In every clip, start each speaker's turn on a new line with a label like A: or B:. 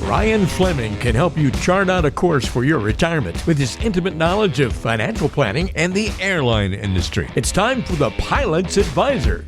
A: Ryan Fleming can help you chart out a course for your retirement with his intimate knowledge of financial planning and the airline industry. It's time for the Pilot's Advisor.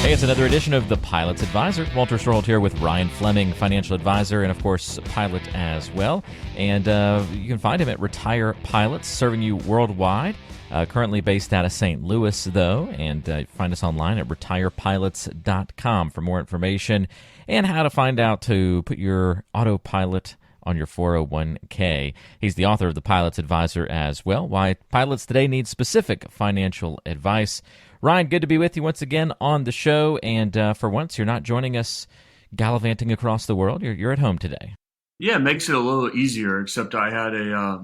B: Hey, it's another edition of the Pilot's Advisor. Walter Storholt here with Ryan Fleming, financial advisor, and of course, pilot as well. And you can find him at Retire Pilots, serving you worldwide. Currently based out of St. Louis, though, and find us online at retirepilots.com for more information and how to find out to put your autopilot on your 401k. He's the author of the Pilot's Advisor as well, Why Pilots Today Need Specific Financial Advice. Ryan, good to be with you once again on the show, and for once, you're not joining us gallivanting across the world. You're at home today.
C: Yeah, it makes it a little easier, except I had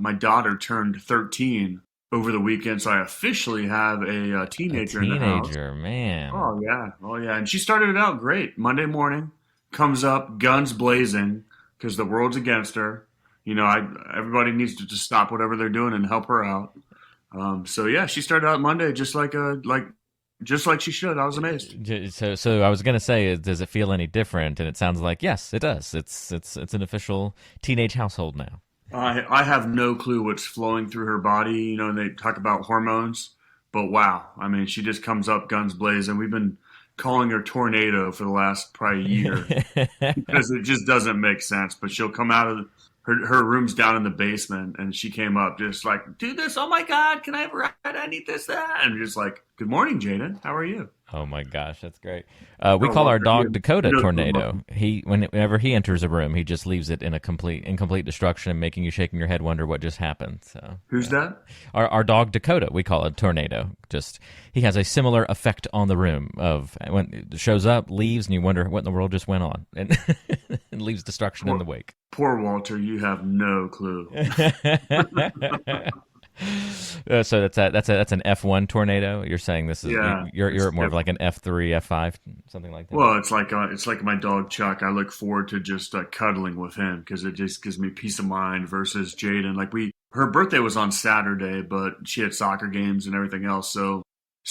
C: my daughter turned 13 over the weekend, so I officially have a teenager in the house.
B: Teenager, man.
C: Oh, yeah, and she started it out great. Monday morning, comes up, guns blazing, because the world's against her. You know, everybody needs to just stop whatever they're doing and help her out. So yeah, she started out Monday just like she should. I was amazed.
B: So I was going to say, does it feel any different? And it sounds like yes, it does. It's an official teenage household now.
C: I have no clue what's flowing through her body. You know, and they talk about hormones, but wow, I mean, she just comes up guns blazing. We've been calling her Tornado for the last probably year because it just doesn't make sense. But she'll come out of her room's down in the basement, and she came up just like, do this. Oh my God, can I have a ride? I need this, that. And just like, good morning, Jaden. How are you?
B: Oh my gosh, that's great. We call our dog Dakota Tornado. Whenever he enters a room, he just leaves it in incomplete destruction, making you shaking your head, wonder what just happened. So
C: who's that?
B: Our dog Dakota. We call it Tornado. Just he has a similar effect on the room of when it shows up, leaves, and you wonder what in the world just went on, and leaves destruction in the wake.
C: Poor Walter, you have no clue.
B: So that's an F1 Tornado. You're saying this is you're more of like an F3, F5, something like that.
C: Well, it's like my dog Chuck. I look forward to just cuddling with him because it just gives me peace of mind. Versus Jaden, her birthday was on Saturday, but she had soccer games and everything else. So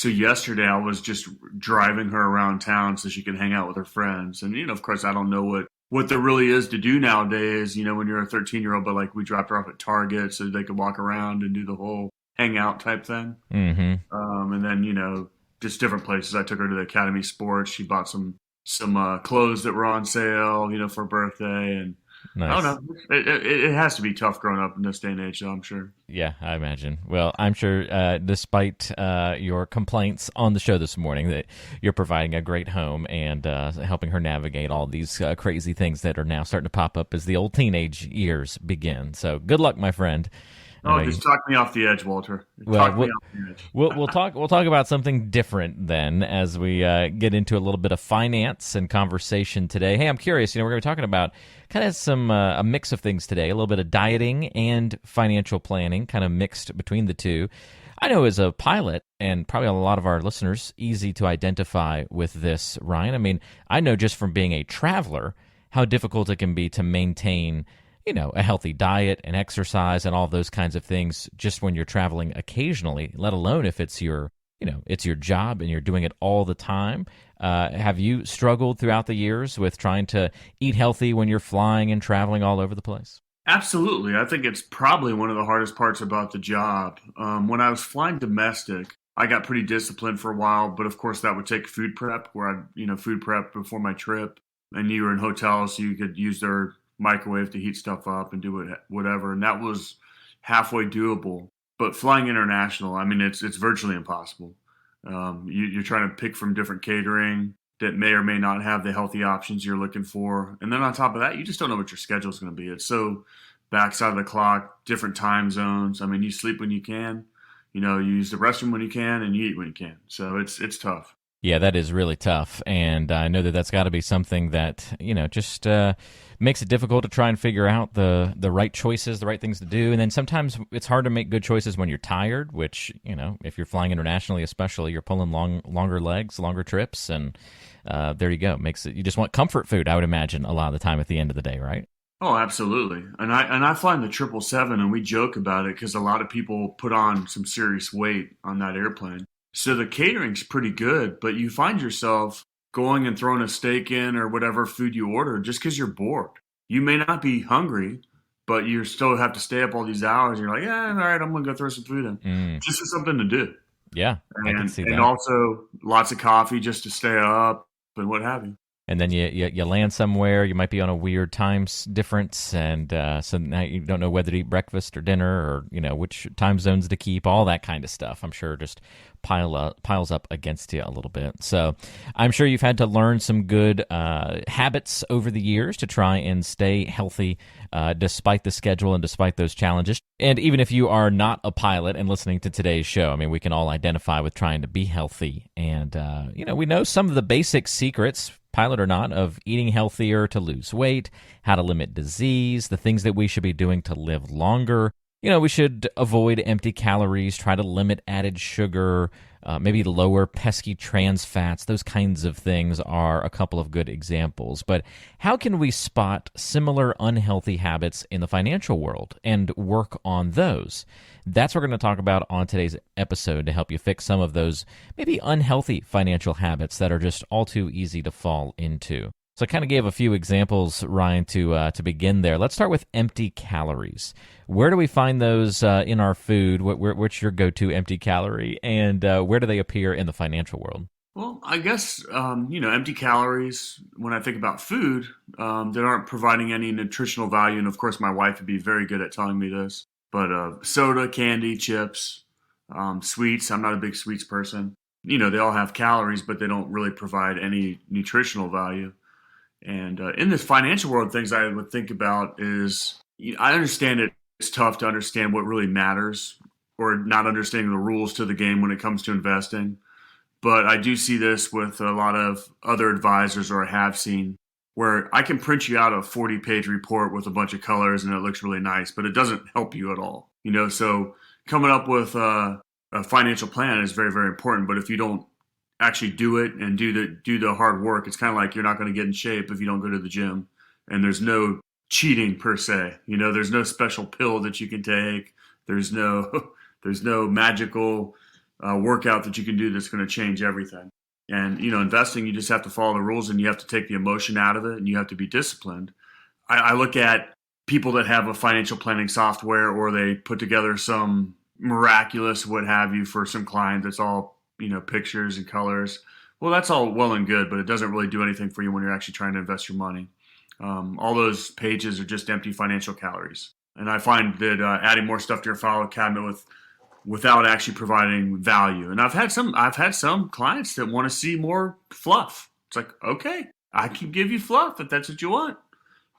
C: yesterday I was just driving her around town so she could hang out with her friends. And of course, I don't know what there really is to do nowadays, when you're a 13-year-old, but we dropped her off at Target so they could walk around and do the whole hangout type thing.
B: Mm-hmm.
C: And then, just different places. I took her to the Academy Sports. She bought some clothes that were on sale, for her birthday. And
B: nice.
C: I don't know. It has to be tough growing up in this day and age, though, I'm sure.
B: Yeah, I imagine. Well, I'm sure despite your complaints on the show this morning that you're providing a great home and helping her navigate all these crazy things that are now starting to pop up as the old teenage years begin. So good luck, my friend.
C: Just talk me off the edge, Walter.
B: We'll talk about something different then as we get into a little bit of finance and conversation today. Hey, I'm curious. We're going to be talking about kind of some a mix of things today, a little bit of dieting and financial planning, kind of mixed between the two. I know as a pilot, and probably a lot of our listeners, easy to identify with this, Ryan. I mean, I know just from being a traveler how difficult it can be to maintain a healthy diet and exercise and all those kinds of things just when you're traveling occasionally, let alone if it's your job and you're doing it all the time. Have you struggled throughout the years with trying to eat healthy when you're flying and traveling all over the place?
C: Absolutely. I think it's probably one of the hardest parts about the job. When I was flying domestic, I got pretty disciplined for a while, but of course that would take food prep where I'd, food prep before my trip, and you were in hotels so you could use their microwave to heat stuff up and do whatever, and that was halfway doable. But flying international, I mean, it's virtually impossible. You're trying to pick from different catering that may or may not have the healthy options you're looking for, and then on top of that, you just don't know what your schedule is going to be. It's so backside of the clock, different time zones. I mean, you sleep when you can, you use the restroom when you can, and you eat when you can. So it's tough.
B: Yeah, that is really tough, and I know that's got to be something that just makes it difficult to try and figure out the right choices, the right things to do, and then sometimes it's hard to make good choices when you're tired. Which if you're flying internationally, especially, you're pulling longer legs, longer trips, and there you go. Makes it you just want comfort food. I would imagine a lot of the time at the end of the day, right?
C: Oh, absolutely. And I fly in the 777, and we joke about it because a lot of people put on some serious weight on that airplane. So the catering's pretty good, but you find yourself going and throwing a steak in or whatever food you order just because you're bored. You may not be hungry, but you still have to stay up all these hours. And you're like, yeah, all right, I'm going to go throw some food in. Just for something to do.
B: Yeah, I can see that.
C: And also lots of coffee just to stay up and what have you.
B: And then you land somewhere. You might be on a weird time difference, and so now you don't know whether to eat breakfast or dinner, or which time zones to keep. All that kind of stuff, I'm sure, just piles up against you a little bit. So I'm sure you've had to learn some good habits over the years to try and stay healthy despite the schedule and despite those challenges. And even if you are not a pilot and listening to today's show, I mean, we can all identify with trying to be healthy. And, we know some of the basic secrets, pilot or not, of eating healthier to lose weight, how to limit disease, the things that we should be doing to live longer. We should avoid empty calories, try to limit added sugar, maybe lower pesky trans fats. Those kinds of things are a couple of good examples. But how can we spot similar unhealthy habits in the financial world and work on those? That's what we're going to talk about on today's episode to help you fix some of those maybe unhealthy financial habits that are just all too easy to fall into. So I kind of gave a few examples, Ryan, to begin there. Let's start with empty calories. Where do we find those in our food? What's your go-to empty calorie, and where do they appear in the financial world?
C: Well, I guess, empty calories, when I think about food, that aren't providing any nutritional value. And of course, my wife would be very good at telling me this. But soda, candy, chips, sweets. I'm not a big sweets person. They all have calories, but they don't really provide any nutritional value. And in this financial world, things I would think about is, I understand it's tough to understand what really matters, or not understanding the rules to the game when it comes to investing. But I do see this with a lot of other advisors, or I have seen, where I can print you out a 40-page report with a bunch of colors and it looks really nice, but it doesn't help you at all. So coming up with a financial plan is very, very important. But if you don't actually do it and do the hard work, it's kind of like you're not going to get in shape if you don't go to the gym. And there's no cheating per se. There's no special pill that you can take. There's no magical workout that you can do that's going to change everything. And, investing, you just have to follow the rules, and you have to take the emotion out of it, and you have to be disciplined. I look at people that have a financial planning software, or they put together some miraculous what have you for some client that's all, pictures and colors. Well, that's all well and good, but it doesn't really do anything for you when you're actually trying to invest your money. All those pages are just empty financial calories. And I find that adding more stuff to your file cabinet without actually providing value. And I've had some clients that want to see more fluff. It's like, okay, I can give you fluff if that's what you want.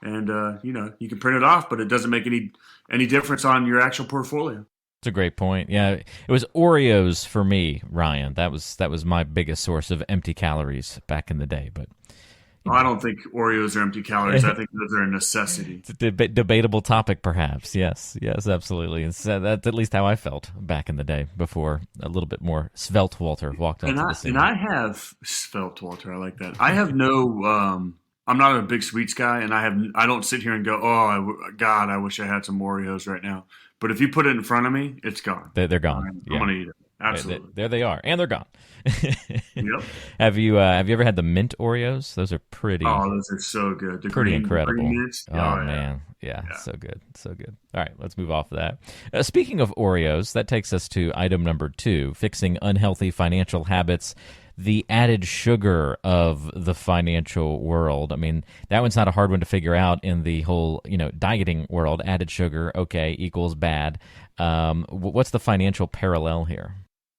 C: And you can print it off, but it doesn't make any difference on your actual portfolio.
B: That's a great point. Yeah, it was Oreos for me, Ryan. That was my biggest source of empty calories back in the day, but
C: I don't think Oreos are empty calories. I think those are a necessity.
B: It's a debatable topic, perhaps. Yes, absolutely. And so that's at least how I felt back in the day before a little bit more svelte Walter walked onto the scene.
C: And I have svelte Walter. I like that. I have no. I'm not a big sweets guy, and I don't sit here and go, God, I wish I had some Oreos right now. But if you put it in front of me, it's gone.
B: They're gone.
C: I'm going to eat it. Absolutely.
B: There they are, and they're gone.
C: Yep.
B: Have you ever had the mint Oreos? Those are pretty.
C: Oh, those are so good.
B: Pretty incredible.
C: Oh,
B: man, yeah, so good. All right, let's move off of that. Speaking of Oreos, that takes us to item number 2: fixing unhealthy financial habits. The added sugar of the financial world. I mean, that one's not a hard one to figure out in the whole, dieting world. Added sugar, okay, equals bad. What's the financial parallel here?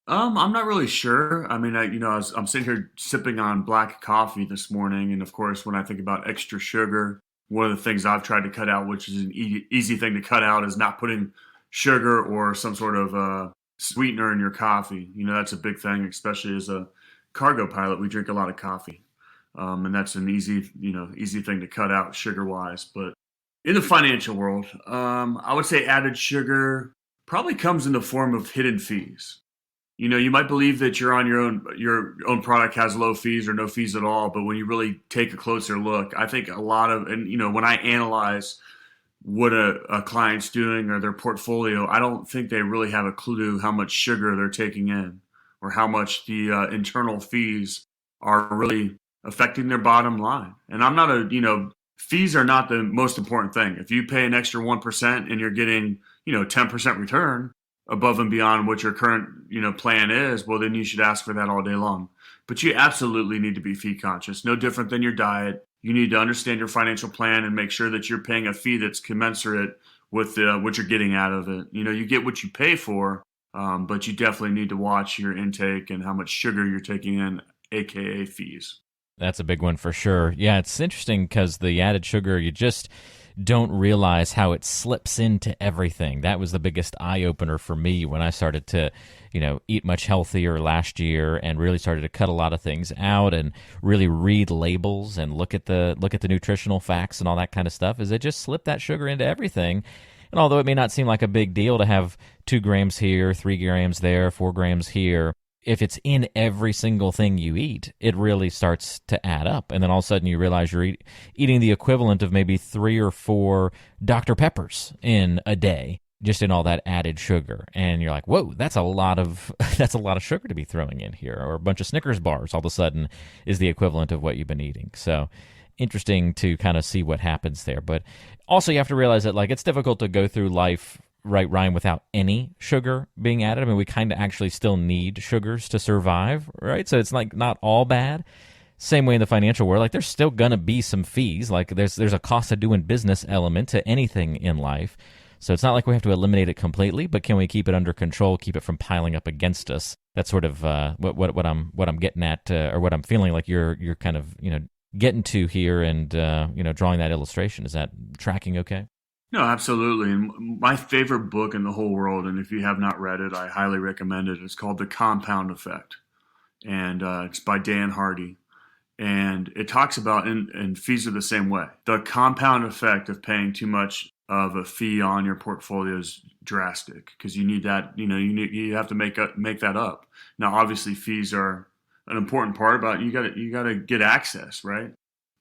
C: I'm not really sure. I mean, I'm sitting here sipping on black coffee this morning, and of course, when I think about extra sugar, one of the things I've tried to cut out, which is an easy thing to cut out, is not putting sugar or some sort of sweetener in your coffee. That's a big thing, especially as a cargo pilot. We drink a lot of coffee, and that's an easy thing to cut out sugar-wise. But in the financial world, I would say added sugar probably comes in the form of hidden fees. You might believe that your own product has low fees or no fees at all, but when you really take a closer look, I think a lot of, and when I analyze what a client's doing or their portfolio, I don't think they really have a clue how much sugar they're taking in, or how much the internal fees are really affecting their bottom line. And I'm not fees are not the most important thing. If you pay an extra 1% and you're getting, 10% return above and beyond what your current, plan is, well, then you should ask for that all day long. But you absolutely need to be fee conscious, no different than your diet. You need to understand your financial plan and make sure that you're paying a fee that's commensurate with what you're getting out of it. You get what you pay for, but you definitely need to watch your intake and how much sugar you're taking in, aka fees.
B: That's a big one for sure. Yeah, it's interesting because the added sugar, you just don't realize how it slips into everything. That was the biggest eye-opener for me when I started to, eat much healthier last year and really started to cut a lot of things out and really read labels and look at the nutritional facts and all that kind of stuff, is it just slipped that sugar into everything. And although it may not seem like a big deal to have 2 grams here, 3 grams there, 4 grams here, if it's in every single thing you eat, it really starts to add up. And then all of a sudden you realize you're eating the equivalent of maybe 3 or 4 Dr. Peppers in a day, just in all that added sugar. And you're like, whoa, that's a lot of sugar to be throwing in here. Or a bunch of Snickers bars all of a sudden is the equivalent of what you've been eating. So interesting to kind of see what happens there. But also you have to realize that it's difficult to go through life, right, Ryan, without any sugar being added. I mean, we kind of actually still need sugars to survive, right? So it's not all bad. Same way in the financial world, there's still going to be some fees. There's a cost of doing business element to anything in life. So it's not like we have to eliminate it completely, but can we keep it under control, keep it from piling up against us? That's sort of what I'm getting at, or what I'm feeling like you're kind of, getting to here and, drawing that illustration. Is that tracking okay?
C: No, absolutely. And my favorite book in the whole world, and if you have not read it, I highly recommend it. It's called The Compound Effect, and it's by Dan Hardy. And it talks about, and fees are the same way, the compound effect of paying too much of a fee on your portfolio is drastic, because you need that, you have to make that up. Now, obviously, fees are an important part about it. You got to get access, right?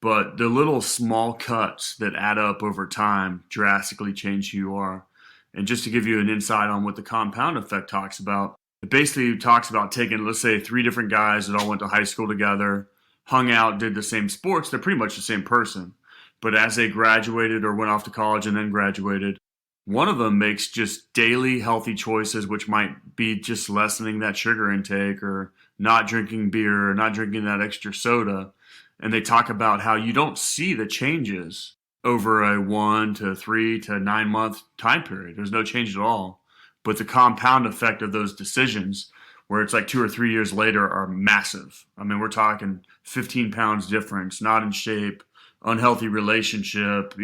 C: But the little small cuts that add up over time drastically change who you are. And just to give you an insight on what the compound effect talks about, it basically talks about taking, let's say, 3 different guys that all went to high school together, hung out, did the same sports. They're pretty much the same person. But as they graduated or went off to college and then graduated, one of them makes just daily healthy choices, which might be just lessening that sugar intake or not drinking beer or not drinking that extra soda. And they talk about how you don't see the changes over a 1 to 3 to 9 month time period. There's no change at all. But the compound effect of those decisions, where it's 2 or 3 years later, are massive. I mean, we're talking 15 pounds difference, not in shape, unhealthy relationship,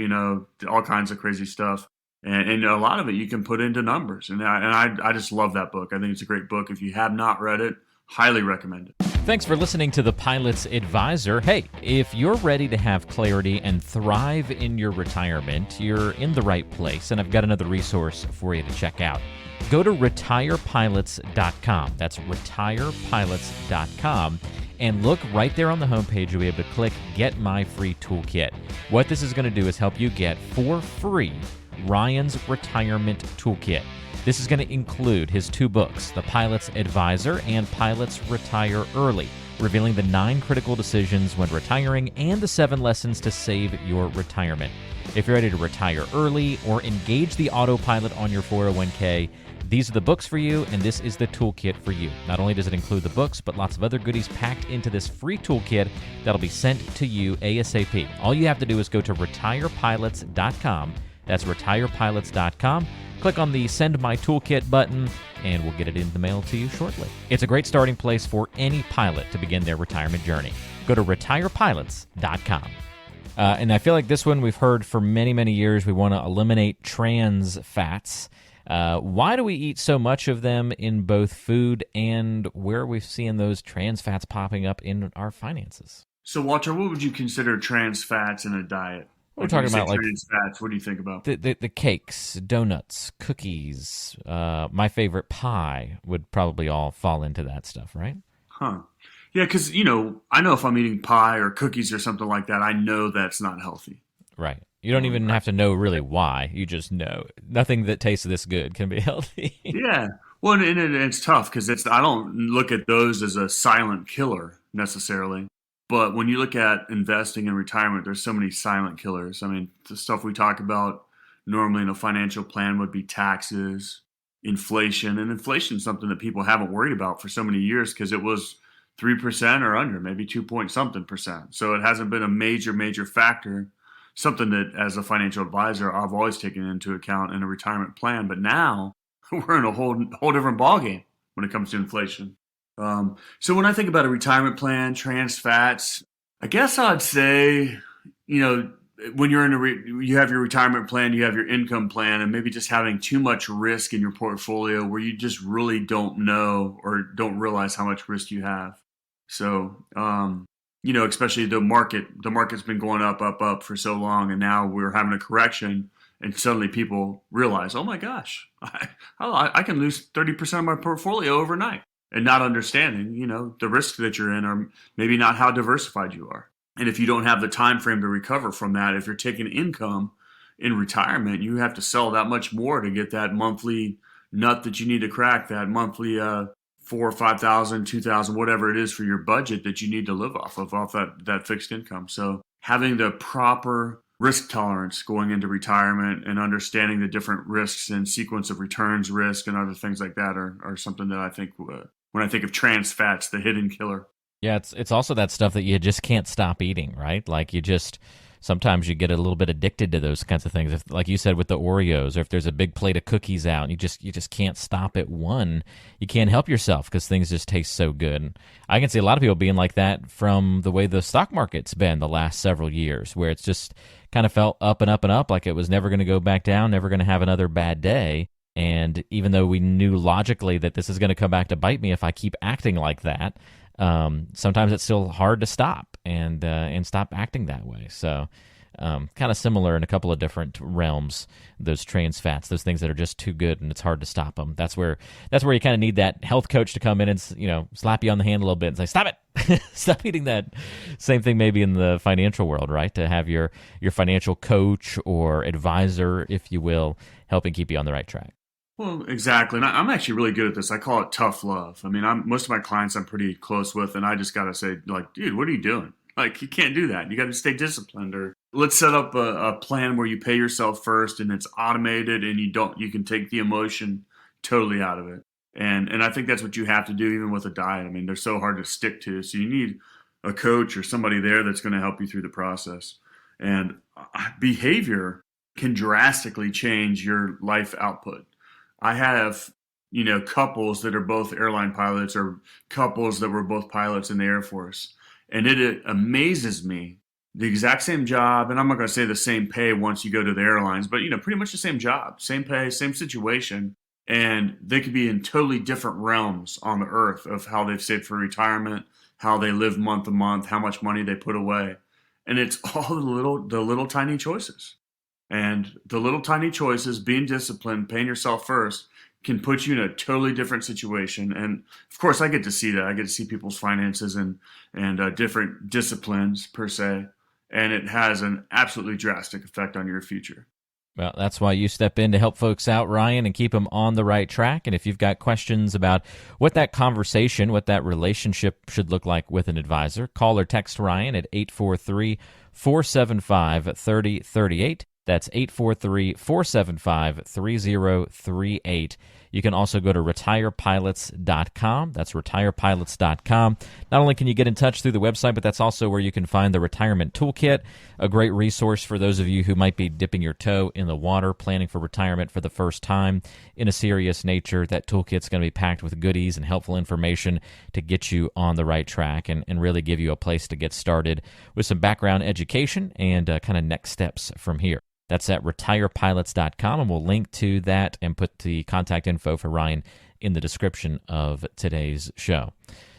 C: all kinds of crazy stuff. And a lot of it you can put into numbers. And I just love that book. I think it's a great book. If you have not read it, highly recommend it.
B: Thanks for listening to The Pilot's Advisor. Hey, if you're ready to have clarity and thrive in your retirement, you're in the right place, and I've got another resource for you to check out. Go to retirepilots.com. That's retirepilots.com. And look right there on the homepage, you'll be able to click Get My Free Toolkit. What this is going to do is help you get, for free, Ryan's Retirement Toolkit. This is going to include his 2 books, The Pilot's Advisor and Pilots Retire Early, revealing the 9 critical decisions when retiring and the 7 lessons to save your retirement. If you're ready to retire early or engage the autopilot on your 401k, these are the books for you, and this is the toolkit for you. Not only does it include the books, but lots of other goodies packed into this free toolkit that'll be sent to you ASAP. All you have to do is go to retirepilots.com. That's retirepilots.com. Click on the Send My Toolkit button, and we'll get it in the mail to you shortly. It's a great starting place for any pilot to begin their retirement journey. Go to retirepilots.com. And I feel like this one we've heard for many, many years. We want to eliminate trans fats. Why do we eat so much of them in both food, and where are we seeing those trans fats popping up in our finances?
C: So, Walter, what would you consider trans fats in a diet?
B: We're talking about
C: trans fats. What do you think about
B: the cakes, donuts, cookies? My favorite pie would probably all fall into that stuff, right?
C: Huh. Yeah, because, I know if I'm eating pie or cookies or something like that, I know that's not healthy.
B: Right. You don't even have to know really why. You just know. Nothing that tastes this good can be healthy.
C: Yeah. Well, and it's tough because I don't look at those as a silent killer necessarily. But when you look at investing in retirement, there's so many silent killers. I mean, the stuff we talk about normally in a financial plan would be taxes, inflation. And inflation is something that people haven't worried about for so many years because it was 3% or under, maybe 2 point something percent. So it hasn't been a major factor, something that as a financial advisor, I've always taken into account in a retirement plan. But now we're in a whole different ballgame when it comes to inflation. So when I think about a retirement plan, trans fats, I guess I'd say, when you're you have your retirement plan, you have your income plan, and maybe just having too much risk in your portfolio where you just really don't know or don't realize how much risk you have. So, especially the market's been going up for so long, and now we're having a correction, and suddenly people realize, oh my gosh, I can lose 30% of my portfolio overnight, and not understanding, the risks that you're in are maybe not how diversified you are. And if you don't have the time frame to recover from that, if you're taking income in retirement, you have to sell that much more to get that monthly nut that you need to crack, that monthly 4,000 or 5,000, 2,000, whatever it is for your budget that you need to live off that fixed income. So having the proper risk tolerance going into retirement and understanding the different risks and sequence of returns risk and other things like that are something that I think when I think of trans fats, the hidden killer.
B: Yeah, it's also that stuff that you just can't stop eating, right? Like sometimes you get a little bit addicted to those kinds of things. If, like you said with the Oreos, or if there's a big plate of cookies out and you just can't stop at one, you can't help yourself because things just taste so good. And I can see a lot of people being like that from the way the stock market's been the last several years, where it's just kind of felt up and up and up, like it was never going to go back down, never going to have another bad day. And even though we knew logically that this is going to come back to bite me if I keep acting like that, sometimes it's still hard to stop and stop acting that way. So kind of similar in a couple of different realms, those trans fats, those things that are just too good and it's hard to stop them. That's where you kind of need that health coach to come in and, slap you on the hand a little bit and say, stop it, stop eating that. Same thing maybe in the financial world, right? To have your financial coach or advisor, if you will, helping keep you on the right track.
C: Well, exactly. And I'm actually really good at this. I call it tough love. I mean, most of my clients I'm pretty close with, and I just got to say, like, dude, what are you doing? Like, you can't do that. You got to stay disciplined. Or let's set up a plan where you pay yourself first and it's automated and you can take the emotion totally out of it. And I think that's what you have to do even with a diet. I mean, they're so hard to stick to. So you need a coach or somebody there that's going to help you through the process. And behavior can drastically change your life output. I have, couples that are both airline pilots or couples that were both pilots in the Air Force. And it amazes me, the exact same job, and I'm not going to say the same pay once you go to the airlines, but, pretty much the same job, same pay, same situation. And they could be in totally different realms on the earth of how they've saved for retirement, how they live month to month, how much money they put away. And it's all the little tiny choices. And the little tiny choices, being disciplined, paying yourself first, can put you in a totally different situation. And of course, I get to see that. I get to see people's finances and different disciplines per se. And it has an absolutely drastic effect on your future.
B: Well, that's why you step in to help folks out, Ryan, and keep them on the right track. And if you've got questions about what that conversation, what that relationship should look like with an advisor, call or text Ryan at 843-475-3038. That's 843-475-3038. You can also go to retirepilots.com. That's retirepilots.com. Not only can you get in touch through the website, but that's also where you can find the Retirement Toolkit, a great resource for those of you who might be dipping your toe in the water, planning for retirement for the first time in a serious nature. That toolkit's going to be packed with goodies and helpful information to get you on the right track and really give you a place to get started with some background education and kind of next steps from here. That's at retirepilots.com, and we'll link to that and put the contact info for Ryan in the description of today's show.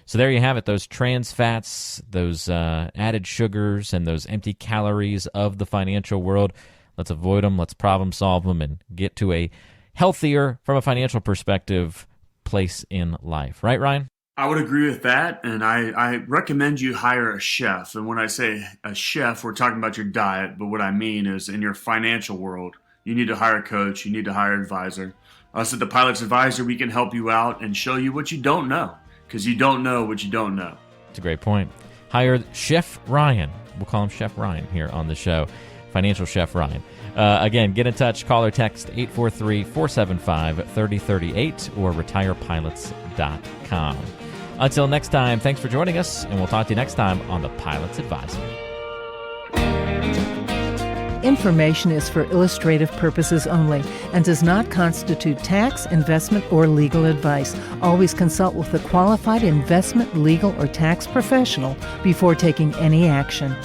B: So there you have it, those trans fats, those added sugars, and those empty calories of the financial world. Let's avoid them, let's problem solve them, and get to a healthier, from a financial perspective, place in life. Right, Ryan?
C: I would agree with that, and I recommend you hire a chef. And when I say a chef, we're talking about your diet, but what I mean is in your financial world, you need to hire a coach, you need to hire an advisor. Us at the Pilot's Advisor, we can help you out and show you what you don't know, because you don't know what you don't know.
B: It's a great point. hire Chef Ryan. We'll call him Chef Ryan here on the show, Financial Chef Ryan. Again, get in touch, call or text 843-475-3038 or retirepilots.com. Until next time, thanks for joining us, and we'll talk to you next time on The Pilot's Advisor.
D: Information is for illustrative purposes only and does not constitute tax, investment, or legal advice. Always consult with a qualified investment, legal, or tax professional before taking any action.